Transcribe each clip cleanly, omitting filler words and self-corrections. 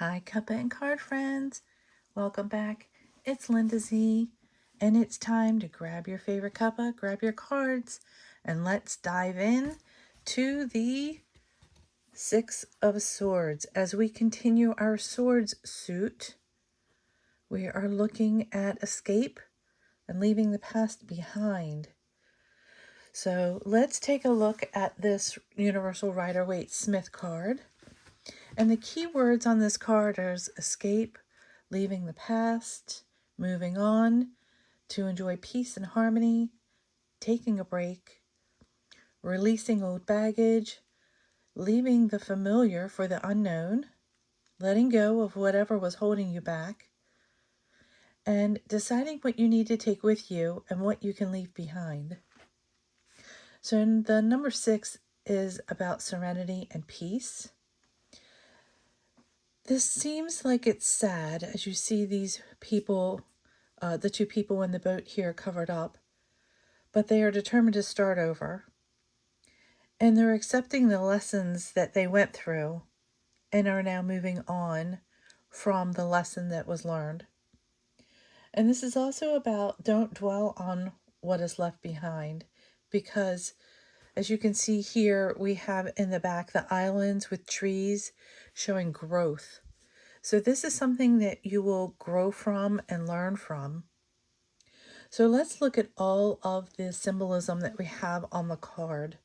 Hi, Cuppa and card friends. Welcome back. It's Linda Z, and it's time to grab your favorite cuppa, grab your cards, and let's dive in to the Six of Swords. As we continue our swords suit, we are looking at escape and leaving the past behind. So let's take a look at this Universal Rider-Waite-Smith card. And the key words on this card are escape, leaving the past, moving on, to enjoy peace and harmony, taking a break, releasing old baggage, leaving the familiar for the unknown, letting go of whatever was holding you back, and deciding what you need to take with you and what you can leave behind. So the number 6 is about serenity and peace. This seems like it's sad as you see these people, the two people in the boat here covered up, but they are determined to start over. And they're accepting the lessons that they went through and are now moving on from the lesson that was learned. And this is also about don't dwell on what is left behind, because as you can see here, we have in the back the islands with trees showing growth. So this is something that you will grow from and learn from. So let's look at all of the symbolism that we have on the card.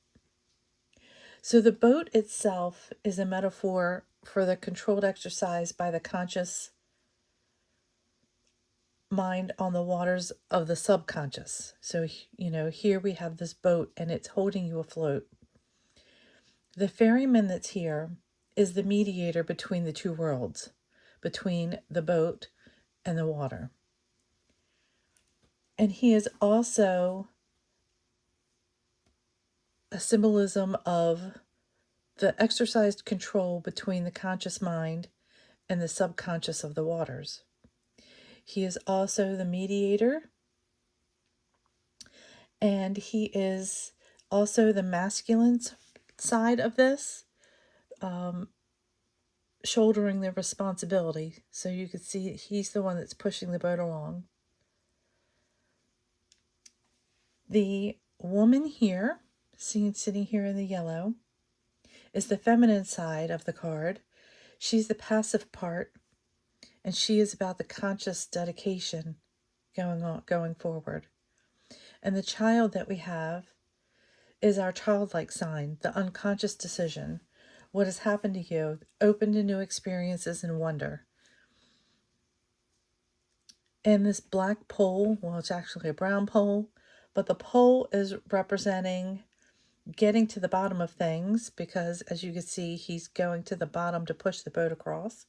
So the boat itself is a metaphor for the controlled exercise by the conscious mind on the waters of the subconscious. So, here we have this boat and it's holding you afloat. The ferryman that's here is the mediator between the two worlds, between the boat and the water. And he is also a symbolism of the exercised control between the conscious mind and the subconscious of the waters. He is also the mediator, and he is also the masculine side of this, shouldering the responsibility. So you can see he's the one that's pushing the boat along. The woman here, sitting here in the yellow, is the feminine side of the card. She's the passive part, and she is about the conscious dedication going forward. And the child that we have is our childlike sign, the unconscious decision. What has happened to you, open to new experiences and wonder. And this black pole, well, it's actually a brown pole, but the pole is representing getting to the bottom of things, because as you can see, he's going to the bottom to push the boat across.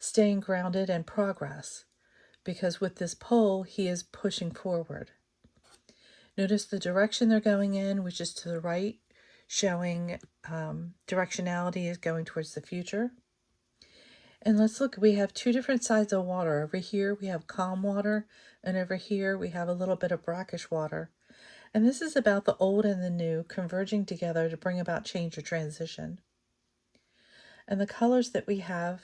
Staying grounded and progress, because with this pole, he is pushing forward. Notice the direction they're going in, which is to the right, showing directionality is going towards the future. And let's look, we have two different sides of water. Over here, we have calm water, and over here, we have a little bit of brackish water. And this is about the old and the new converging together to bring about change or transition. And the colors that we have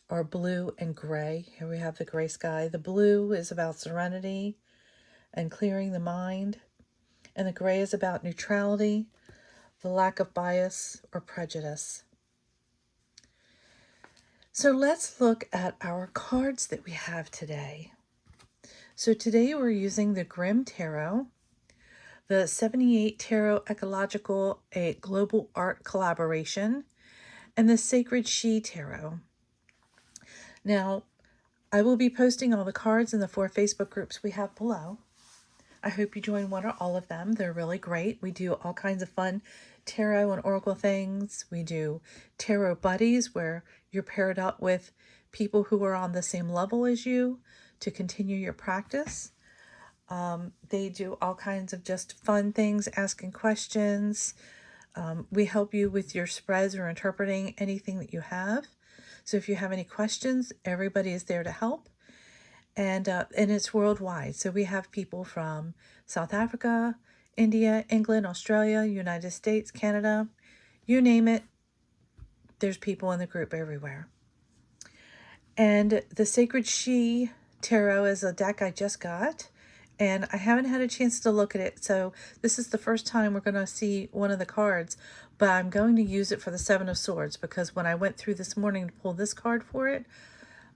are blue and gray. Here we have the gray sky. The blue is about serenity and clearing the mind. And the gray is about neutrality, the lack of bias or prejudice. So let's look at our cards that we have today. So today we're using the Grimm Tarot, the 78 Tarot Ecological, a global art collaboration, and the Sacred She Tarot. Now, I will be posting all the cards in the 4 Facebook groups we have below. I hope you join one or all of them. They're really great. We do all kinds of fun tarot and oracle things. We do tarot buddies where you're paired up with people who are on the same level as you to continue your practice. They do all kinds of just fun things, asking questions. We help you with your spreads or interpreting anything that you have. So if you have any questions, everybody is there to help. And it's worldwide. So we have people from South Africa, India, England, Australia, United States, Canada, you name it. There's people in the group everywhere. And the Sacred She Tarot is a deck I just got, and I haven't had a chance to look at it, so this is the first time we're going to see one of the cards, but I'm going to use it for the Seven of Swords, because when I went through this morning to pull this card for it,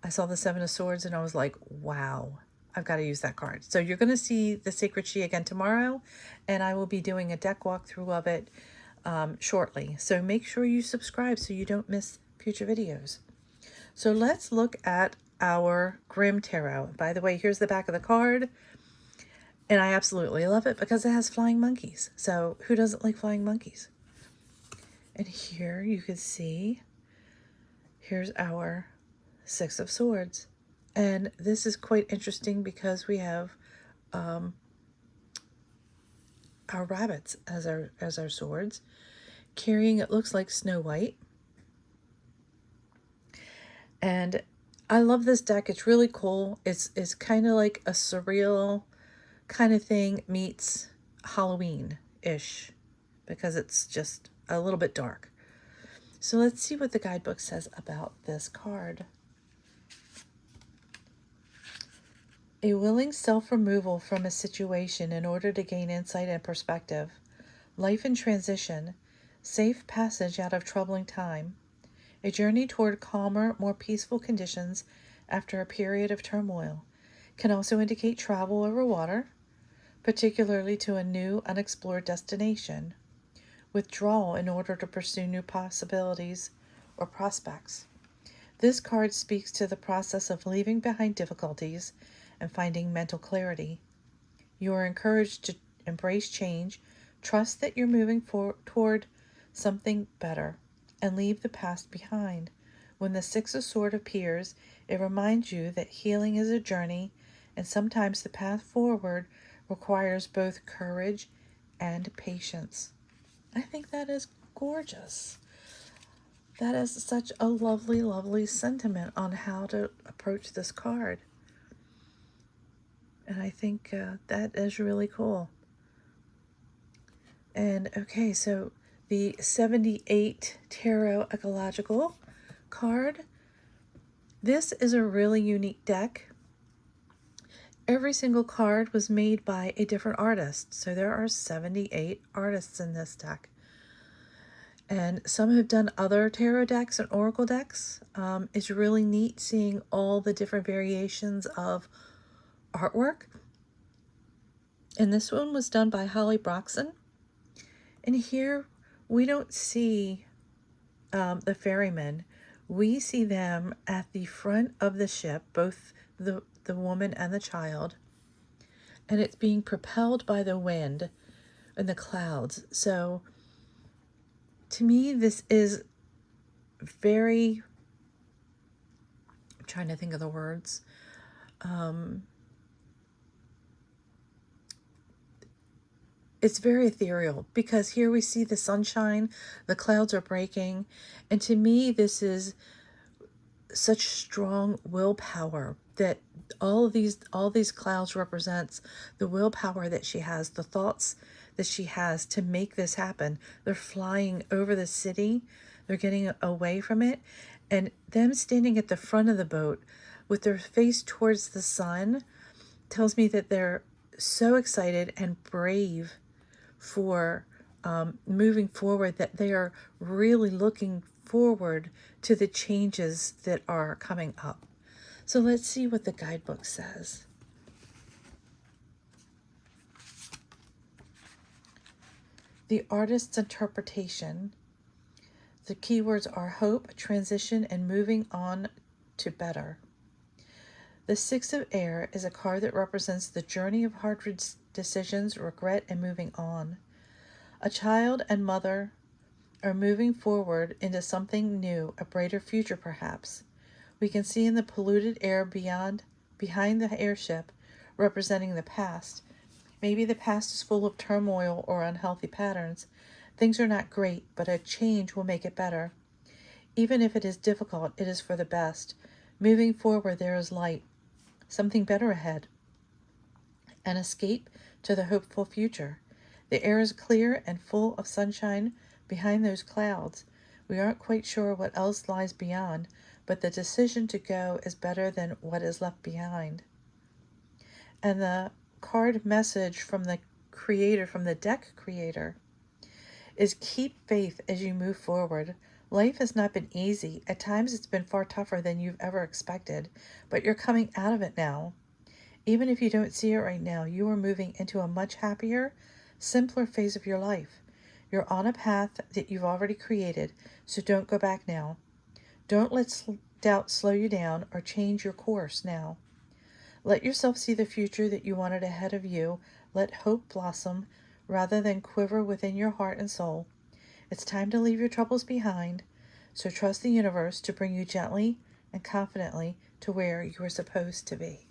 I saw the Seven of Swords and I was like, wow, I've got to use that card. So you're going to see the Sacred She again tomorrow, and I will be doing a deck walkthrough of it shortly. So make sure you subscribe so you don't miss future videos. So let's look at our Grimm Tarot. By the way, here's the back of the card. And I absolutely love it because it has flying monkeys. So who doesn't like flying monkeys? And here you can see, here's our Six of Swords. And this is quite interesting because we have our rabbits as our swords, carrying, it looks like Snow White. And I love this deck. It's really cool. It's kind of like a surreal kind of thing meets Halloween-ish, because it's just a little bit dark. So let's see what the guidebook says about this card. A willing self-removal from a situation in order to gain insight and perspective. Life in transition. Safe passage out of troubling time. A journey toward calmer, more peaceful conditions after a period of turmoil. Can also indicate travel over water, particularly to a new, unexplored destination. Withdrawal in order to pursue new possibilities or prospects. This card speaks to the process of leaving behind difficulties and finding mental clarity. You are encouraged to embrace change, trust that you're moving toward something better, and leave the past behind. When the Six of Swords appears, it reminds you that healing is a journey, and sometimes the path forward requires both courage and patience. I think that is gorgeous. That is such a lovely, lovely sentiment on how to approach this card. And I think that is really cool. And okay, so the 78 Tarot Ecological card. This is a really unique deck. Every single card was made by a different artist. So there are 78 artists in this deck. And some have done other tarot decks and oracle decks. It's really neat seeing all the different variations of artwork. And this one was done by Holly Broxson. And here we don't see the ferrymen. We see them at the front of the ship, both the woman and the child. And it's being propelled by the wind and the clouds. So to me, this is very, I'm trying to think of the words. It's very ethereal, because here we see the sunshine, the clouds are breaking, and to me this is such strong willpower that all these clouds represents the willpower that she has, the thoughts that she has to make this happen. They're flying over the city, they're getting away from it, and them standing at the front of the boat with their face towards the sun tells me that they're so excited and brave for moving forward, that they are really looking forward to the changes that are coming up. So let's see what the guidebook says. The artist's interpretation. The keywords are hope, transition, and moving on to better. The Six of Air is a card that represents the journey of hard decisions, regret, and moving on. A child and mother are moving forward into something new, a brighter future perhaps. We can see in the polluted air behind the airship, representing the past. Maybe the past is full of turmoil or unhealthy patterns. Things are not great, but a change will make it better. Even if it is difficult, it is for the best. Moving forward, there is light, something better ahead, an escape to the hopeful future. The air is clear and full of sunshine behind those clouds. We aren't quite sure what else lies beyond, but the decision to go is better than what is left behind. And the card message from the creator, from the deck creator, is keep faith as you move forward. Life has not been easy. At times it's been far tougher than you've ever expected, but you're coming out of it now. Even if you don't see it right now, you are moving into a much happier, simpler phase of your life. You're on a path that you've already created, so don't go back now. Don't let doubt slow you down or change your course now. Let yourself see the future that you wanted ahead of you. Let hope blossom rather than quiver within your heart and soul. It's time to leave your troubles behind, so trust the universe to bring you gently and confidently to where you are supposed to be.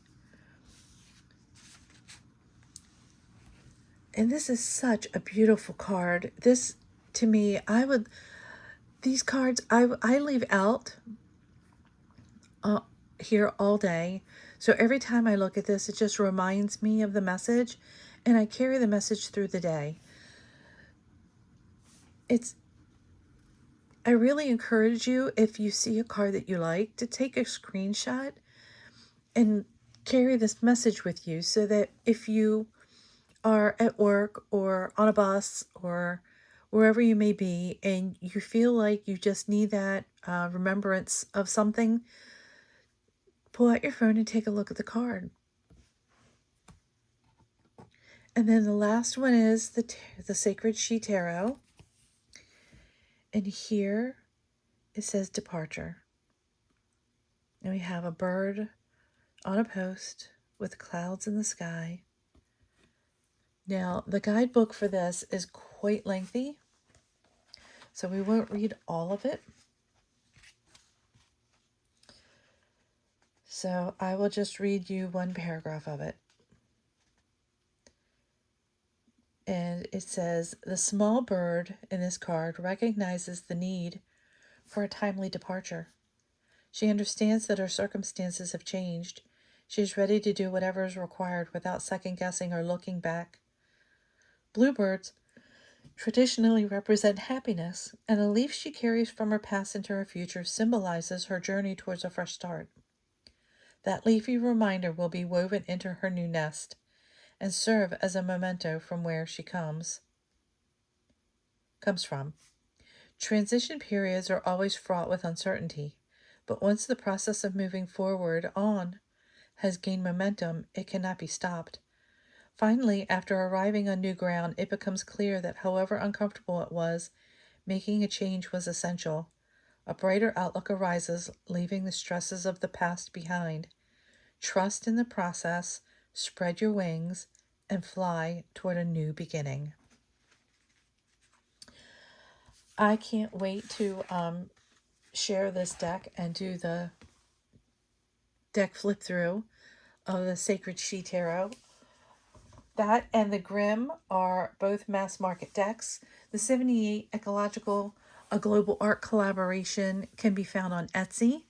And this is such a beautiful card. This, to me, these cards, I leave out here all day. So every time I look at this, it just reminds me of the message, and I carry the message through the day. I really encourage you, if you see a card that you like, to take a screenshot and carry this message with you so that if you are at work or on a bus or wherever you may be and you feel like you just need that remembrance of something, pull out your phone and take a look at the card. And then the last one is the Sacred She Tarot. And here it says departure. And we have a bird on a post with clouds in the sky. Now, the guidebook for this is quite lengthy, so we won't read all of it. So I will just read you one paragraph of it. And it says, the small bird in this card recognizes the need for a timely departure. She understands that her circumstances have changed. She is ready to do whatever is required without second-guessing or looking back. Bluebirds traditionally represent happiness, and the leaf she carries from her past into her future symbolizes her journey towards a fresh start. That leafy reminder will be woven into her new nest and serve as a memento from where she comes from. Transition periods are always fraught with uncertainty, but once the process of moving forward on has gained momentum, it cannot be stopped. Finally, after arriving on new ground, it becomes clear that however uncomfortable it was, making a change was essential. A brighter outlook arises, leaving the stresses of the past behind. Trust in the process, spread your wings, and fly toward a new beginning. I can't wait to share this deck and do the deck flip through of the Sacred She Tarot. That and the Grimm are both mass market decks. The 78 Ecological, a global art collaboration, can be found on Etsy.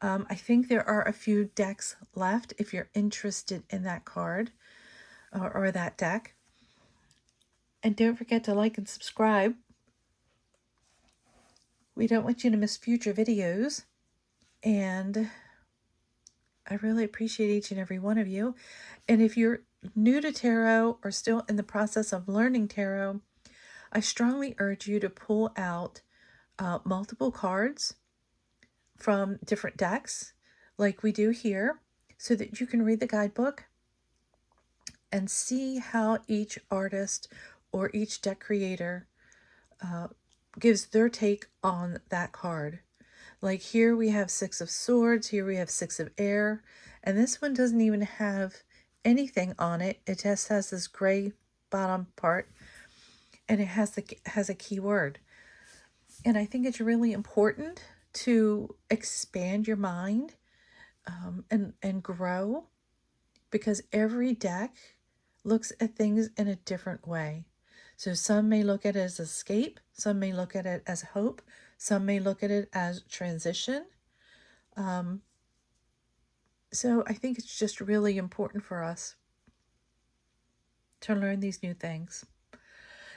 I think there are a few decks left if you're interested in that card or that deck. And don't forget to like and subscribe. We don't want you to miss future videos. And I really appreciate each and every one of you. And if you're new to tarot or still in the process of learning tarot, I strongly urge you to pull out multiple cards from different decks like we do here so that you can read the guidebook and see how each artist or each deck creator gives their take on that card. Like here we have 6 of Swords, here we have 6 of Air, and this one doesn't even have anything on it. It just has this gray bottom part, and it has a keyword. And I think it's really important to expand your mind and grow, because every deck looks at things in a different way. So some may look at it as escape, some may look at it as hope, some may look at it as transition. So I think it's just really important for us to learn these new things.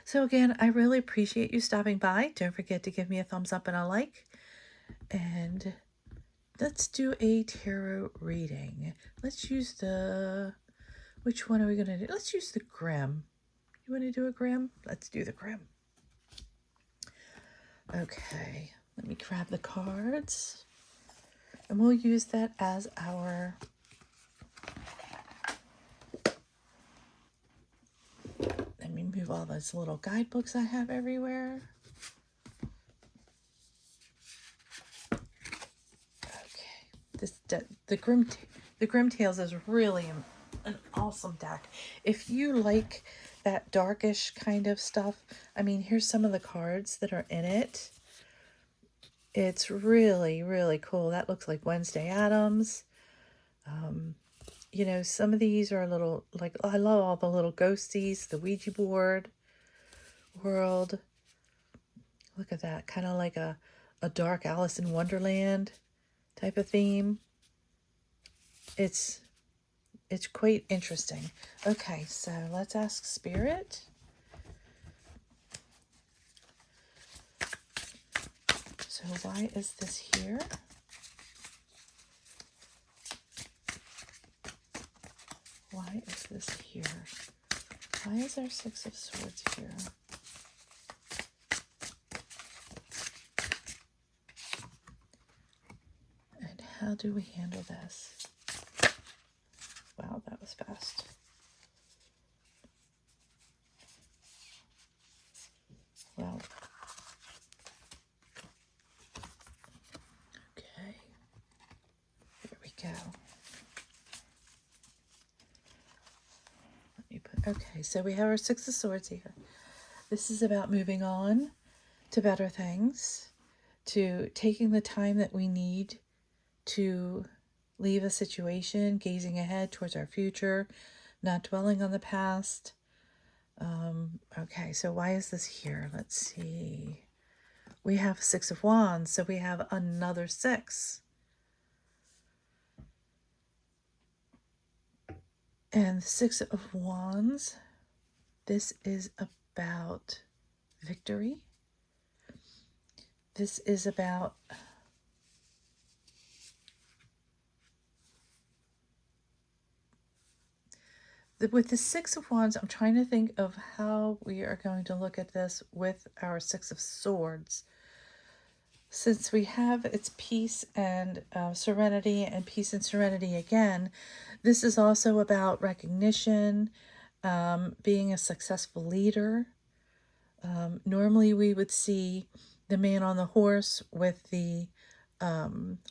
So again, I really appreciate you stopping by. Don't forget to give me a thumbs up and a like. And let's do a tarot reading. Let's use the, which one are we going to do? Let's use the Grim. You want to do a Grim? Let's do the Grim. Okay, let me grab the cards. And we'll use that as our let me move all those little guidebooks I have everywhere. Okay, the Grim Tales is really an awesome deck. If you like that darkish kind of stuff, I mean, here's some of the cards that are in it. It's really, really cool. That looks like Wednesday Addams. You know, some of these are a little, like, I love all the little ghosties, the Ouija board world. Look at that, kind of like a dark Alice in Wonderland type of theme. It's quite interesting. Okay, so let's ask Spirit. So why is this here? Why is this here? Why is our Six of Swords here? And how do we handle this? Wow, that was fast. Well, okay. Here we go. Okay, so we have our Six of Swords here. This is about moving on to better things, to taking the time that we need to leave a situation, gazing ahead towards our future, not dwelling on the past. Okay, so why is this here? Let's see. We have Six of Wands, so we have another six. And the Six of Wands, this is about victory. This is about with the Six of Wands, I'm trying to think of how we are going to look at this with our Six of Swords. Since we have its peace and serenity, and peace and serenity again, this is also about recognition, being a successful leader. Normally we would see the man on the horse with the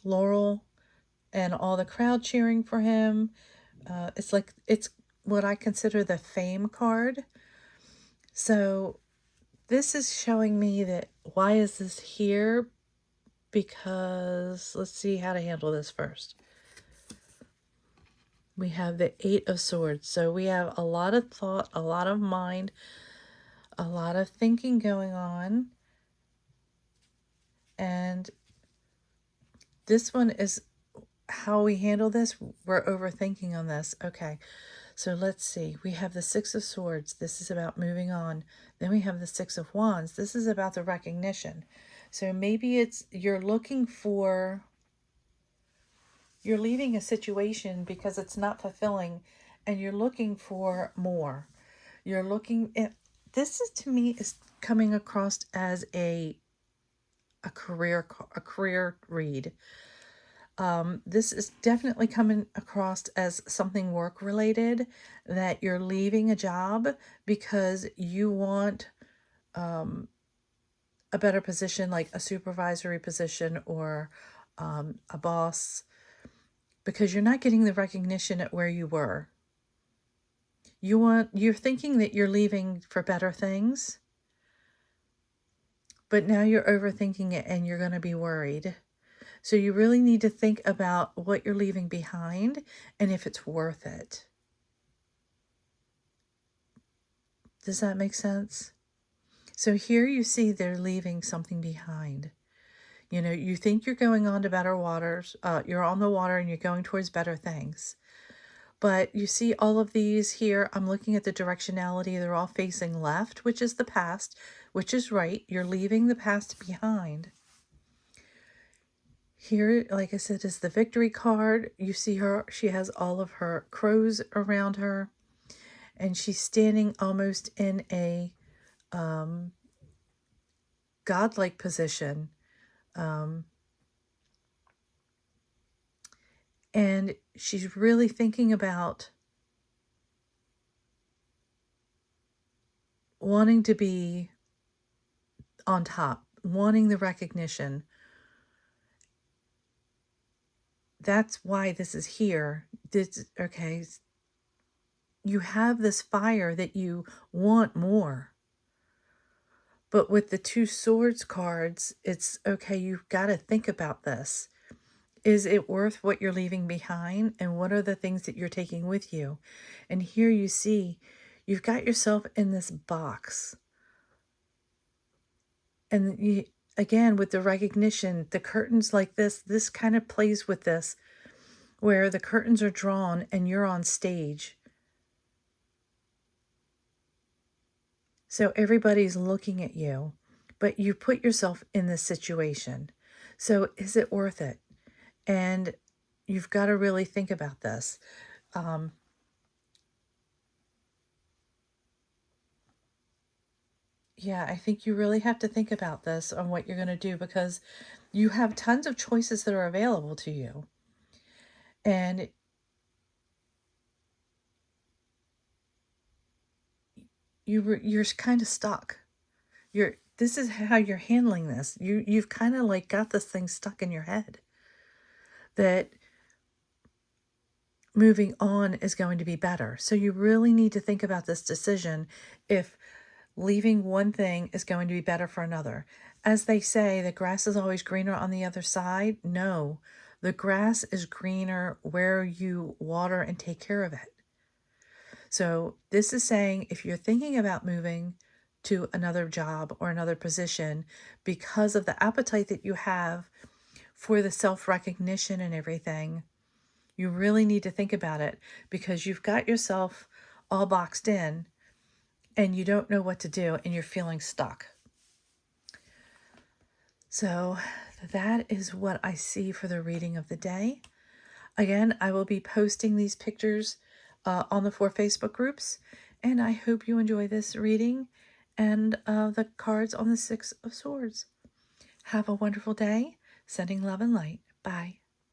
laurel and all the crowd cheering for him. It's what I consider the fame card. So this is showing me that, why is this here? Because let's see how to handle this first. We have the Eight of Swords. So we have a lot of thought, a lot of mind, a lot of thinking going on. And this one is how we handle this. We're overthinking on this. Okay, so let's see. We have the Six of Swords. This is about moving on. Then we have the Six of Wands. This is about the recognition. So maybe it's you're leaving a situation because it's not fulfilling, and you're looking for more. You're looking at, this is, to me, is coming across as a career read. This is definitely coming across as something work related, that you're leaving a job because you want a better position, like a supervisory position or a boss, because you're not getting the recognition at where you were. You're thinking that you're leaving for better things, but now you're overthinking it and you're going to be worried. So you really need to think about what you're leaving behind and if it's worth it. Does that make sense? So here you see they're leaving something behind. You know, you think you're going on to better waters. You're on the water and you're going towards better things. But you see all of these here, I'm looking at the directionality. They're all facing left, which is the past, which is right. You're leaving the past behind. Here, like I said, is the victory card. You see her, she has all of her crows around her, and she's standing almost in a godlike position. Um, and she's really thinking about wanting to be on top, wanting the recognition. That's why this is here. This, okay, you have this fire that you want more. But with the two swords cards, it's okay, you've got to think about this. Is it worth what you're leaving behind? And what are the things that you're taking with you? And here you see, you've got yourself in this box. And you, again, with the recognition, the curtains like this kind of plays with this, where the curtains are drawn and you're on stage. So everybody's looking at you, but you put yourself in this situation. So is it worth it? And you've got to really think about this. Yeah, I think you really have to think about this on what you're going to do, because you have tons of choices that are available to you. And you're kind of stuck. This is how you're handling this. You've kind of like got this thing stuck in your head that moving on is going to be better. So you really need to think about this decision, if leaving one thing is going to be better for another. As they say, the grass is always greener on the other side. No, the grass is greener where you water and take care of it. So this is saying, if you're thinking about moving to another job or another position because of the appetite that you have for the self-recognition and everything, you really need to think about it, because you've got yourself all boxed in and you don't know what to do and you're feeling stuck. So that is what I see for the reading of the day. Again, I will be posting these pictures on the 4 Facebook groups, and I hope you enjoy this reading and the cards on the 6 of Swords. Have a wonderful day. Sending love and light. Bye.